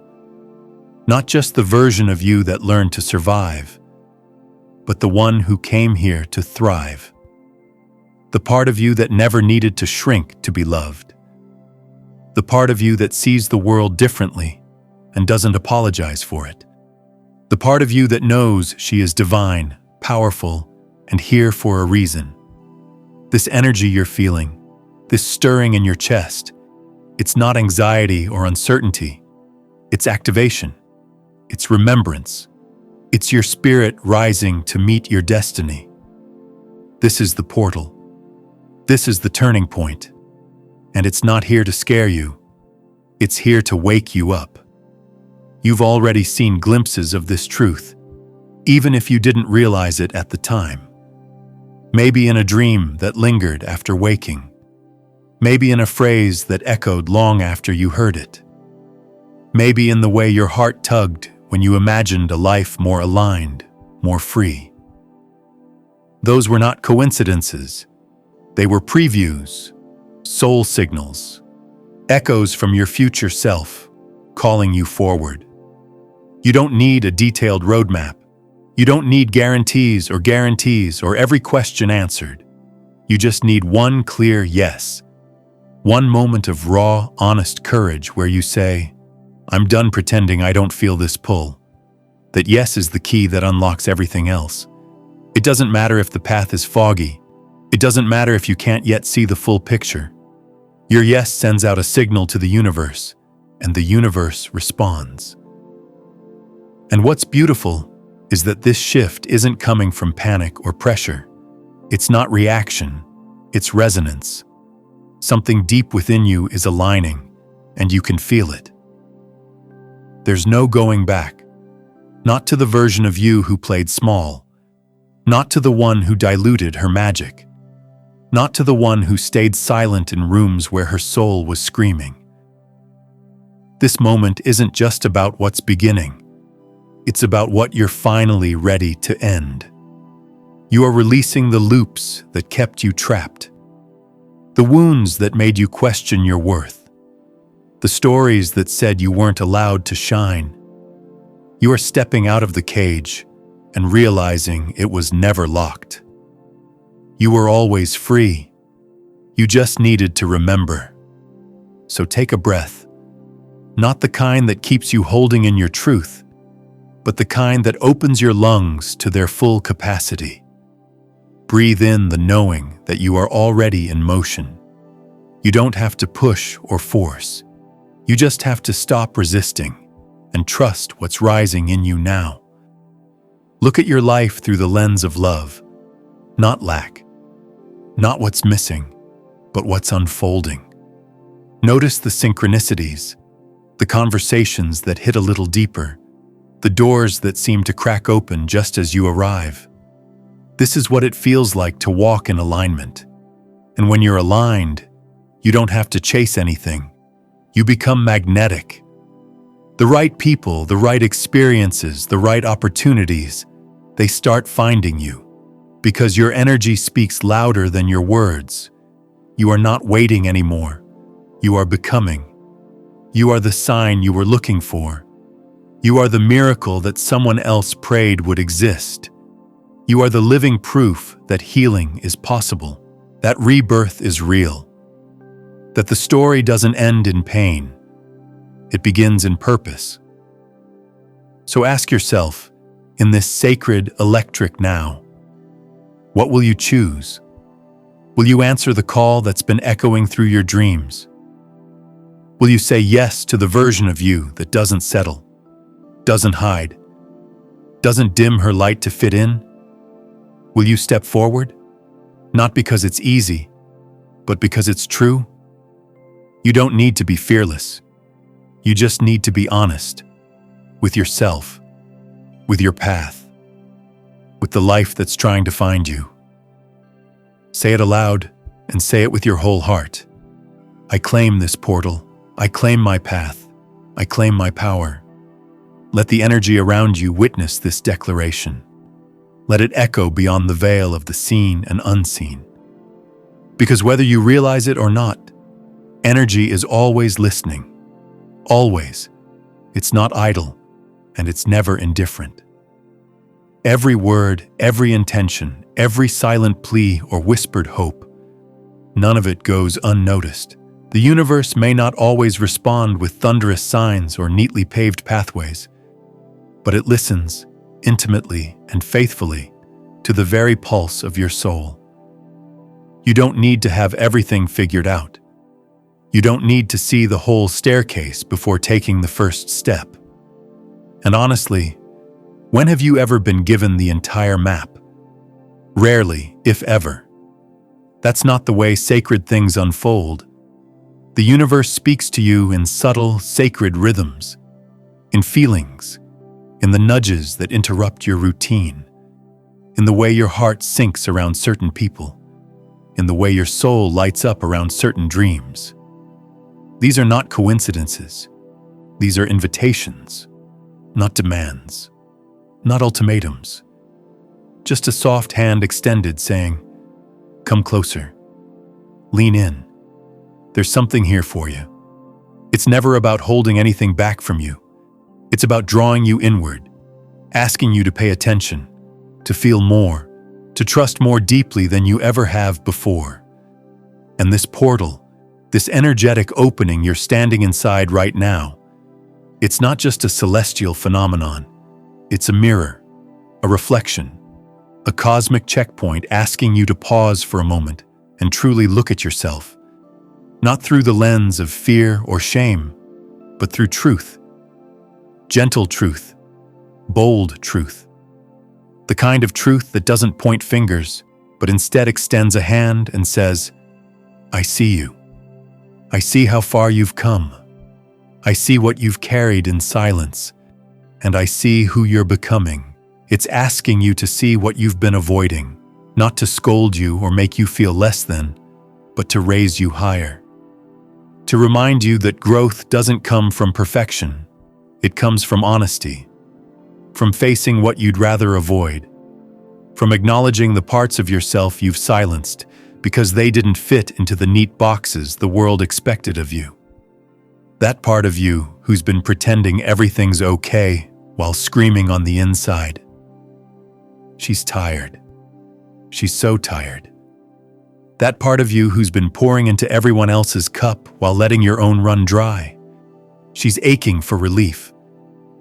[SPEAKER 1] Not just the version of you that learned to survive, but the one who came here to thrive. The part of you that never needed to shrink to be loved. The part of you that sees the world differently and doesn't apologize for it. The part of you that knows she is divine, powerful, and here for a reason. This energy you're feeling, this stirring in your chest, it's not anxiety or uncertainty. It's activation. It's remembrance. It's your spirit rising to meet your destiny. This is the portal. This is the turning point. And it's not here to scare you. It's here to wake you up. You've already seen glimpses of this truth, even if you didn't realize it at the time. Maybe in a dream that lingered after waking. Maybe in a phrase that echoed long after you heard it. Maybe in the way your heart tugged when you imagined a life more aligned, more free. Those were not coincidences. They were previews, soul signals, echoes from your future self, calling you forward. You don't need a detailed roadmap. You don't need guarantees or every question answered. You just need one clear yes. One moment of raw, honest courage where you say, I'm done pretending I don't feel this pull. That yes is the key that unlocks everything else. It doesn't matter if the path is foggy. It doesn't matter if you can't yet see the full picture. Your yes sends out a signal to the universe, and the universe responds. And what's beautiful is that this shift isn't coming from panic or pressure. It's not reaction, it's resonance. Something deep within you is aligning, and you can feel it. There's no going back. Not to the version of you who played small. Not to the one who diluted her magic. Not to the one who stayed silent in rooms where her soul was screaming. This moment isn't just about what's beginning. It's about what you're finally ready to end. You are releasing the loops that kept you trapped. The wounds that made you question your worth. The stories that said you weren't allowed to shine. You are stepping out of the cage and realizing it was never locked. You were always free. You just needed to remember. So take a breath. Not the kind that keeps you holding in your truth, but the kind that opens your lungs to their full capacity. Breathe in the knowing that you are already in motion. You don't have to push or force. You just have to stop resisting and trust what's rising in you now. Look at your life through the lens of love, not lack. Not what's missing, but what's unfolding. Notice the synchronicities, the conversations that hit a little deeper, the doors that seem to crack open just as you arrive. This is what it feels like to walk in alignment. And when you're aligned, you don't have to chase anything. You become magnetic. The right people, the right experiences, the right opportunities, they start finding you. Because your energy speaks louder than your words. You are not waiting anymore. You are becoming. You are the sign you were looking for. You are the miracle that someone else prayed would exist. You are the living proof that healing is possible, that rebirth is real, that the story doesn't end in pain. It begins in purpose. So ask yourself, in this sacred electric now, what will you choose? Will you answer the call that's been echoing through your dreams? Will you say yes to the version of you that doesn't settle, doesn't hide, doesn't dim her light to fit in? Will you step forward? Not because it's easy, but because it's true. You don't need to be fearless. You just need to be honest with yourself, with your path, with the life that's trying to find you. Say it aloud and say it with your whole heart. I claim this portal. I claim my path. I claim my power. Let the energy around you witness this declaration. Let it echo beyond the veil of the seen and unseen. Because whether you realize it or not, energy is always listening. Always. It's not idle, and it's never indifferent. Every word, every intention, every silent plea or whispered hope, none of it goes unnoticed. The universe may not always respond with thunderous signs or neatly paved pathways, but it listens intimately and faithfully to the very pulse of your soul. You don't need to have everything figured out. You don't need to see the whole staircase before taking the first step. And honestly, when have you ever been given the entire map? Rarely, if ever. That's not the way sacred things unfold. The universe speaks to you in subtle, sacred rhythms, in feelings, in the nudges that interrupt your routine, in the way your heart sinks around certain people, in the way your soul lights up around certain dreams. These are not coincidences. These are invitations, not demands, not ultimatums. Just a soft hand extended saying, "Come closer. Lean in. There's something here for you." It's never about holding anything back from you. It's about drawing you inward, asking you to pay attention, to feel more, to trust more deeply than you ever have before. And this portal, this energetic opening you're standing inside right now, it's not just a celestial phenomenon. It's a mirror, a reflection, a cosmic checkpoint asking you to pause for a moment and truly look at yourself, not through the lens of fear or shame, but through truth. Gentle truth, bold truth. The kind of truth that doesn't point fingers, but instead extends a hand and says, "I see you. I see how far you've come. I see what you've carried in silence, and I see who you're becoming." It's asking you to see what you've been avoiding, not to scold you or make you feel less than, but to raise you higher. To remind you that growth doesn't come from perfection. It comes from honesty, from facing what you'd rather avoid, from acknowledging the parts of yourself you've silenced because they didn't fit into the neat boxes the world expected of you. That part of you who's been pretending everything's okay while screaming on the inside. She's tired. She's so tired. That part of you who's been pouring into everyone else's cup while letting your own run dry. She's aching for relief.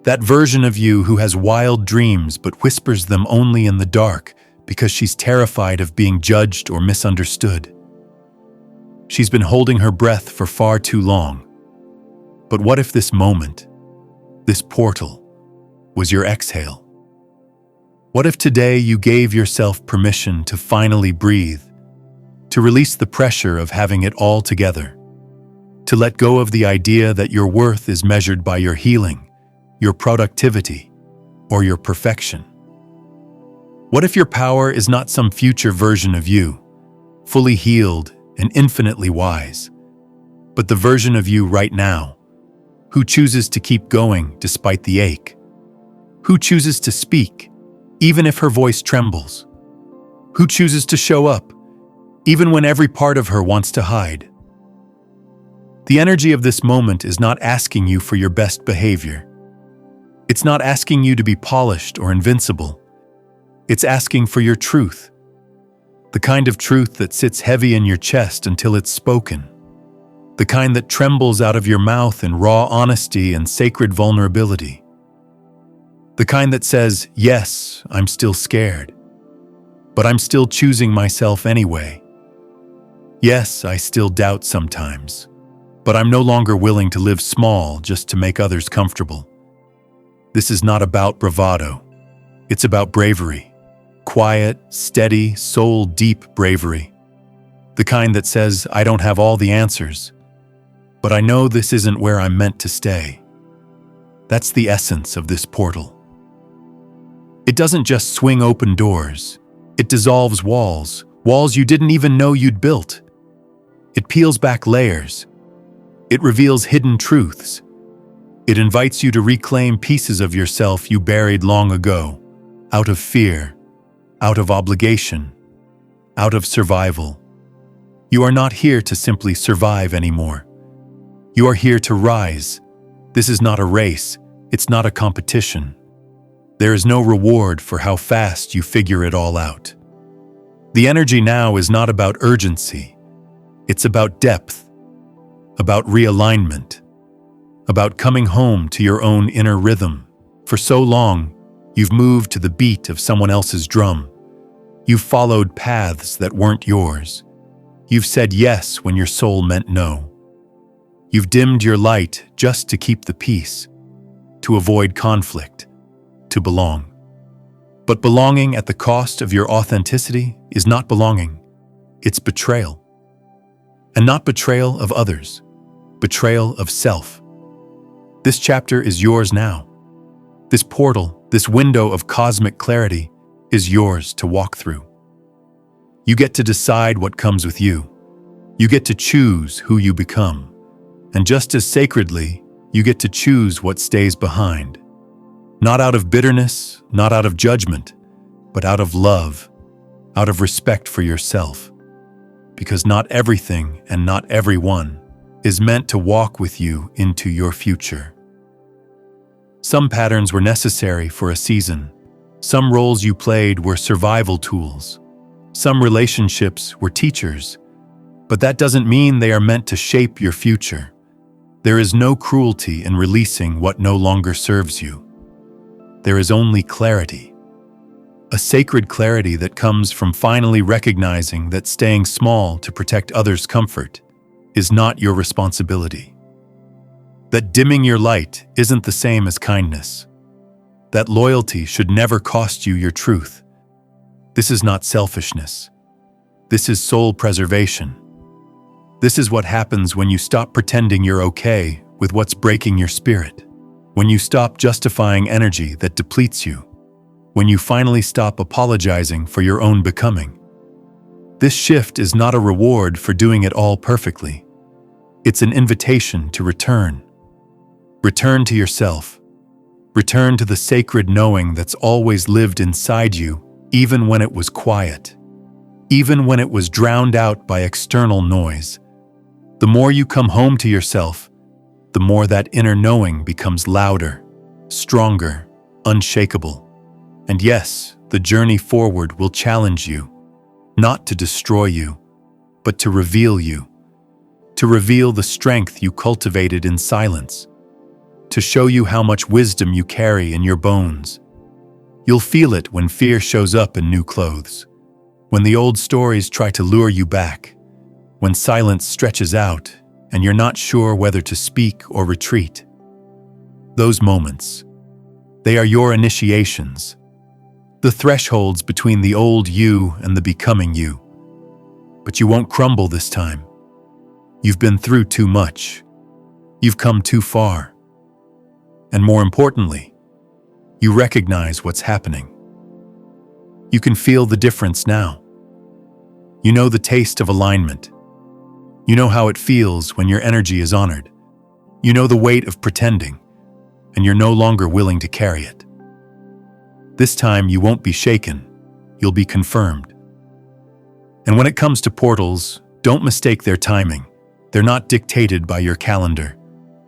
[SPEAKER 1] That version of you who has wild dreams but whispers them only in the dark because she's terrified of being judged or misunderstood. She's been holding her breath for far too long. But what if this moment, this portal, was your exhale? What if today you gave yourself permission to finally breathe, to release the pressure of having it all together, to let go of the idea that your worth is measured by your healing, your productivity, or your perfection? What if your power is not some future version of you, fully healed and infinitely wise, but the version of you right now, who chooses to keep going despite the ache, who chooses to speak even if her voice trembles, who chooses to show up even when every part of her wants to hide? The energy of this moment is not asking you for your best behavior. It's not asking you to be polished or invincible. It's asking for your truth, the kind of truth that sits heavy in your chest until it's spoken, the kind that trembles out of your mouth in raw honesty and sacred vulnerability, the kind that says, "Yes, I'm still scared, but I'm still choosing myself anyway. Yes, I still doubt sometimes, but I'm no longer willing to live small just to make others comfortable." This is not about bravado. It's about bravery. Quiet, steady, soul-deep bravery. The kind that says, I don't have all the answers, but I know this isn't where I'm meant to stay. That's the essence of this portal. It doesn't just swing open doors. It dissolves walls, walls you didn't even know you'd built. It peels back layers. It reveals hidden truths. It invites you to reclaim pieces of yourself you buried long ago, out of fear, out of obligation, out of survival. You are not here to simply survive anymore. You are here to rise. This is not a race. It's not a competition. There is no reward for how fast you figure it all out. The energy now is not about urgency. It's about depth, about realignment, about coming home to your own inner rhythm. For so long, you've moved to the beat of someone else's drum. You've followed paths that weren't yours. You've said yes when your soul meant no. You've dimmed your light just to keep the peace, to avoid conflict, to belong. But belonging at the cost of your authenticity is not belonging. It's betrayal. And not betrayal of others, betrayal of self. This chapter is yours now. This portal, this window of cosmic clarity, is yours to walk through. You get to decide what comes with you. You get to choose who you become. And just as sacredly, you get to choose what stays behind. Not out of bitterness, not out of judgment, but out of love, out of respect for yourself. Because not everything and not everyone is meant to walk with you into your future. Some patterns were necessary for a season. Some roles you played were survival tools. Some relationships were teachers. But that doesn't mean they are meant to shape your future. There is no cruelty in releasing what no longer serves you. There is only clarity. A sacred clarity that comes from finally recognizing that staying small to protect others' comfort is not your responsibility. That dimming your light isn't the same as kindness. That loyalty should never cost you your truth. This is not selfishness. This is soul preservation. This is what happens when you stop pretending you're okay with what's breaking your spirit. When you stop justifying energy that depletes you. When you finally stop apologizing for your own becoming. This shift is not a reward for doing it all perfectly. It's an invitation to return. Return to yourself. Return to the sacred knowing that's always lived inside you, even when it was quiet. Even when it was drowned out by external noise. The more you come home to yourself, the more that inner knowing becomes louder, stronger, unshakable. And yes, the journey forward will challenge you, not to destroy you, but to reveal you. To reveal the strength you cultivated in silence. To show you how much wisdom you carry in your bones. You'll feel it when fear shows up in new clothes. When the old stories try to lure you back. When silence stretches out and you're not sure whether to speak or retreat. Those moments, they are your initiations. The thresholds between the old you and the becoming you. But you won't crumble this time. You've been through too much. You've come too far. And more importantly, you recognize what's happening. You can feel the difference now. You know the taste of alignment. You know how it feels when your energy is honored. You know the weight of pretending, and you're no longer willing to carry it. This time you won't be shaken, you'll be confirmed. And when it comes to portals, don't mistake their timing. They're not dictated by your calendar.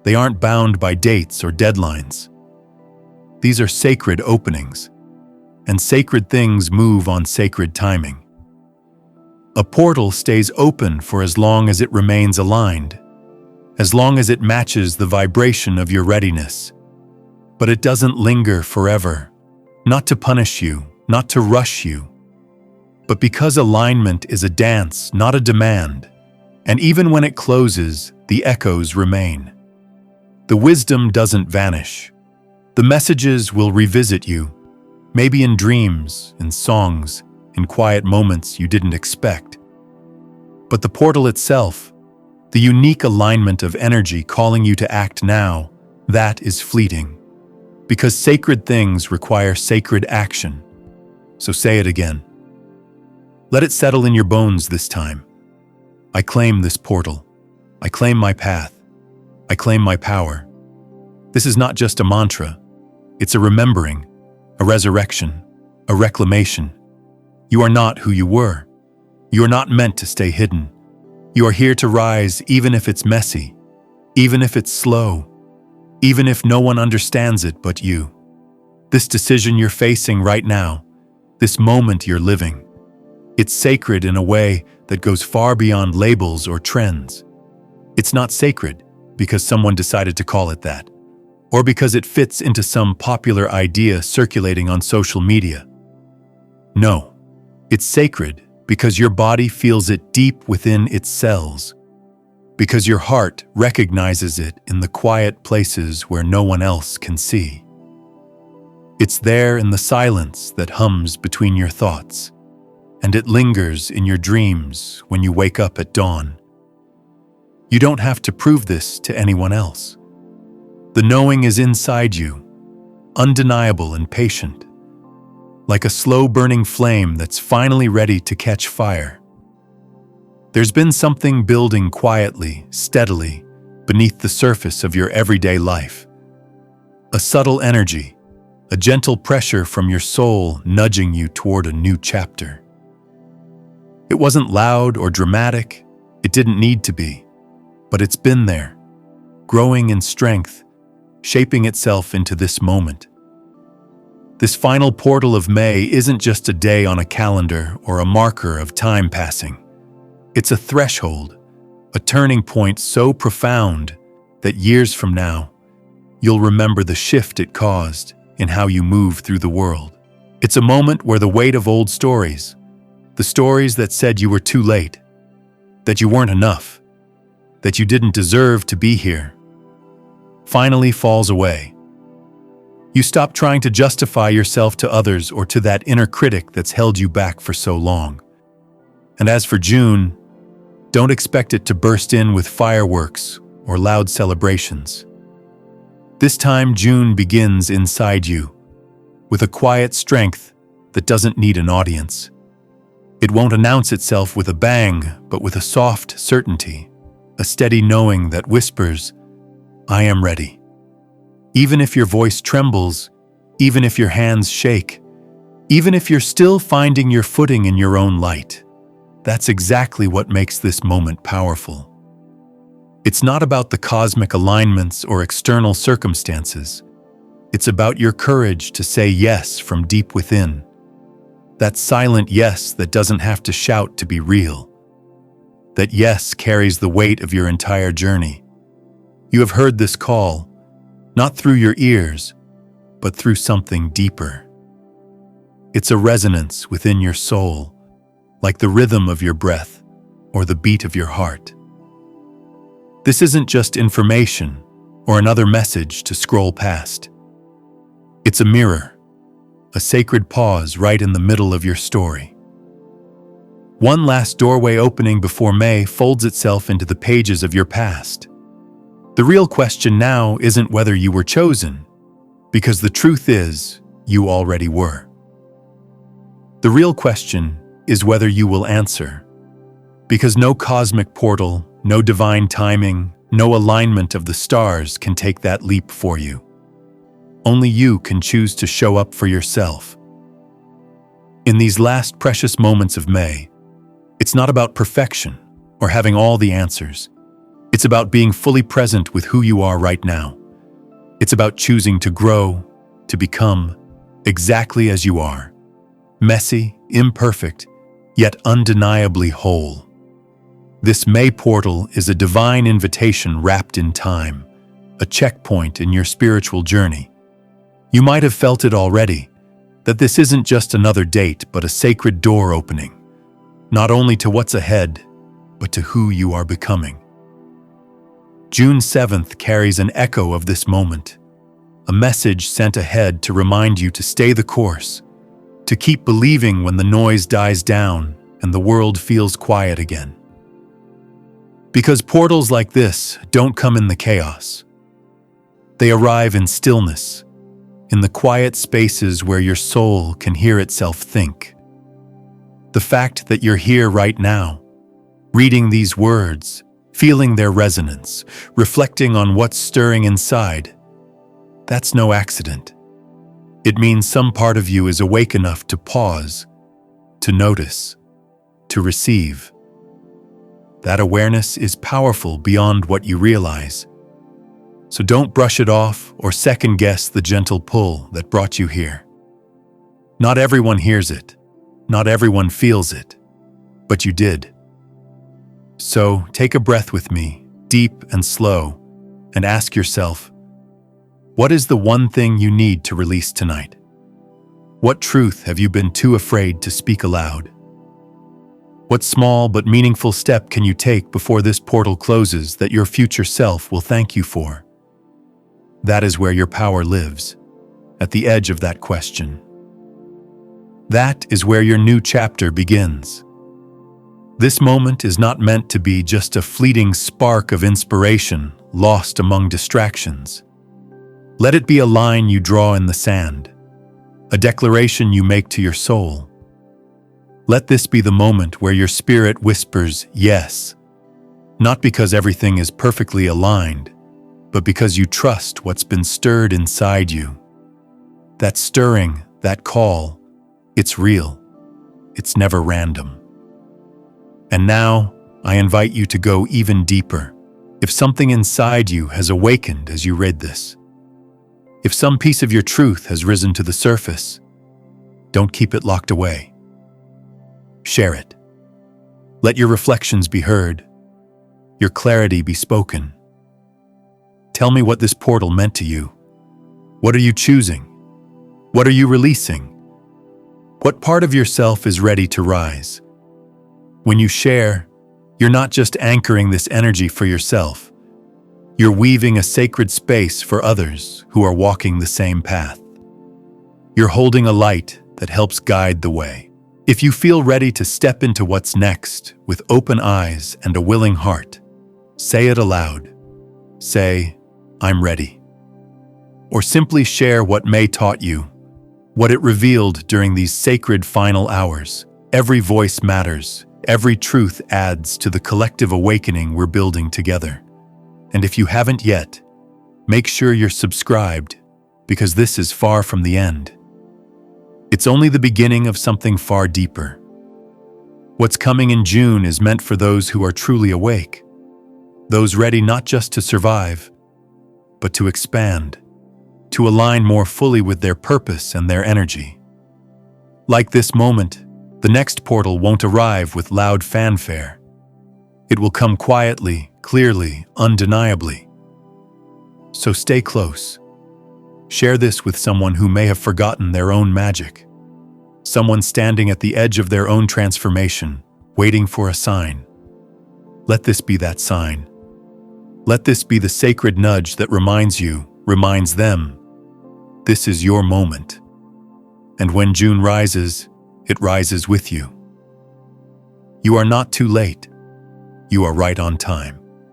[SPEAKER 1] They aren't bound by dates or deadlines. These are sacred openings, and sacred things move on sacred timing. A portal stays open for as long as it remains aligned, as long as it matches the vibration of your readiness. But it doesn't linger forever, not to punish you, not to rush you, but because alignment is a dance, not a demand, and even when it closes, the echoes remain. The wisdom doesn't vanish. The messages will revisit you, maybe in dreams, in songs, in quiet moments you didn't expect. But the portal itself, the unique alignment of energy calling you to act now, that is fleeting. Because sacred things require sacred action. So say it again. Let it settle in your bones this time. I claim this portal. I claim my path. I claim my power. This is not just a mantra. It's a remembering, a resurrection, a reclamation. You are not who you were. You are not meant to stay hidden. You are here to rise even if it's messy, even if it's slow, even if no one understands it but you. This decision you're facing right now, this moment you're living, it's sacred in a way that goes far beyond labels or trends. It's not sacred because someone decided to call it that, or because it fits into some popular idea circulating on social media. No, it's sacred because your body feels it deep within its cells, because your heart recognizes it in the quiet places where no one else can see. It's there in the silence that hums between your thoughts, and it lingers in your dreams when you wake up at dawn. You don't have to prove this to anyone else. The knowing is inside you, undeniable and patient, like a slow-burning flame that's finally ready to catch fire. There's been something building quietly, steadily, beneath the surface of your everyday life. A subtle energy, a gentle pressure from your soul nudging you toward a new chapter. It wasn't loud or dramatic, it didn't need to be, but it's been there, growing in strength, shaping itself into this moment. This final portal of May isn't just a day on a calendar or a marker of time passing. It's a threshold, a turning point so profound that years from now, you'll remember the shift it caused in how you move through the world. It's a moment where the weight of old stories, the stories that said you were too late, that you weren't enough, that you didn't deserve to be here, finally falls away. You stop trying to justify yourself to others or to that inner critic that's held you back for so long. And as for June, don't expect it to burst in with fireworks or loud celebrations. This time, June begins inside you, with a quiet strength that doesn't need an audience. It won't announce itself with a bang, but with a soft certainty, a steady knowing that whispers, "I am ready." Even if your voice trembles, even if your hands shake, even if you're still finding your footing in your own light, that's exactly what makes this moment powerful. It's not about the cosmic alignments or external circumstances. It's about your courage to say yes from deep within. That silent yes that doesn't have to shout to be real. That yes carries the weight of your entire journey. You have heard this call, not through your ears, but through something deeper. It's a resonance within your soul, like the rhythm of your breath or the beat of your heart. This isn't just information or another message to scroll past. It's a mirror, a sacred pause right in the middle of your story. One last doorway opening before May folds itself into the pages of your past. The real question now isn't whether you were chosen, because the truth is, you already were. The real question is whether you will answer, because no cosmic portal, no divine timing, no alignment of the stars can take that leap for you. Only you can choose to show up for yourself. In these last precious moments of May, it's not about perfection or having all the answers. It's about being fully present with who you are right now. It's about choosing to grow, to become exactly as you are. Messy, imperfect, yet undeniably whole. This May portal is a divine invitation wrapped in time, a checkpoint in your spiritual journey. You might have felt it already, that this isn't just another date but a sacred door opening, not only to what's ahead, but to who you are becoming. June 7th carries an echo of this moment, a message sent ahead to remind you to stay the course, to keep believing when the noise dies down and the world feels quiet again. Because portals like this don't come in the chaos. They arrive in stillness, in the quiet spaces where your soul can hear itself think. The fact that you're here right now, reading these words, feeling their resonance, reflecting on what's stirring inside, that's no accident. It means some part of you is awake enough to pause, to notice, to receive. That awareness is powerful beyond what you realize. So don't brush it off or second-guess the gentle pull that brought you here. Not everyone hears it, not everyone feels it, but you did. So take a breath with me, deep and slow, and ask yourself, what is the one thing you need to release tonight? What truth have you been too afraid to speak aloud? What small but meaningful step can you take before this portal closes that your future self will thank you for? That is where your power lives, at the edge of that question. That is where your new chapter begins. This moment is not meant to be just a fleeting spark of inspiration lost among distractions. Let it be a line you draw in the sand, a declaration you make to your soul. Let this be the moment where your spirit whispers yes, not because everything is perfectly aligned, but because you trust what's been stirred inside you. That stirring, that call, it's real. It's never random. And now, I invite you to go even deeper. If something inside you has awakened as you read this, if some piece of your truth has risen to the surface, don't keep it locked away. Share it. Let your reflections be heard, your clarity be spoken. Tell me what this portal meant to you. What are you choosing? What are you releasing? What part of yourself is ready to rise? When you share, you're not just anchoring this energy for yourself. You're weaving a sacred space for others who are walking the same path. You're holding a light that helps guide the way. If you feel ready to step into what's next with open eyes and a willing heart, say it aloud. Say, I'm ready. Or simply share what May taught you, what it revealed during these sacred final hours. Every voice matters. Every truth adds to the collective awakening we're building together. And if you haven't yet, make sure you're subscribed, because this is far from the end. It's only the beginning of something far deeper. What's coming in June is meant for those who are truly awake, those ready not just to survive, but to expand, to align more fully with their purpose and their energy. Like this moment, the next portal won't arrive with loud fanfare. It will come quietly, clearly, undeniably. So stay close. Share this with someone who may have forgotten their own magic. Someone standing at the edge of their own transformation, waiting for a sign. Let this be that sign. Let this be the sacred nudge that reminds them, this is your moment. And when June rises, it rises with you. You are not too late. You are right on time.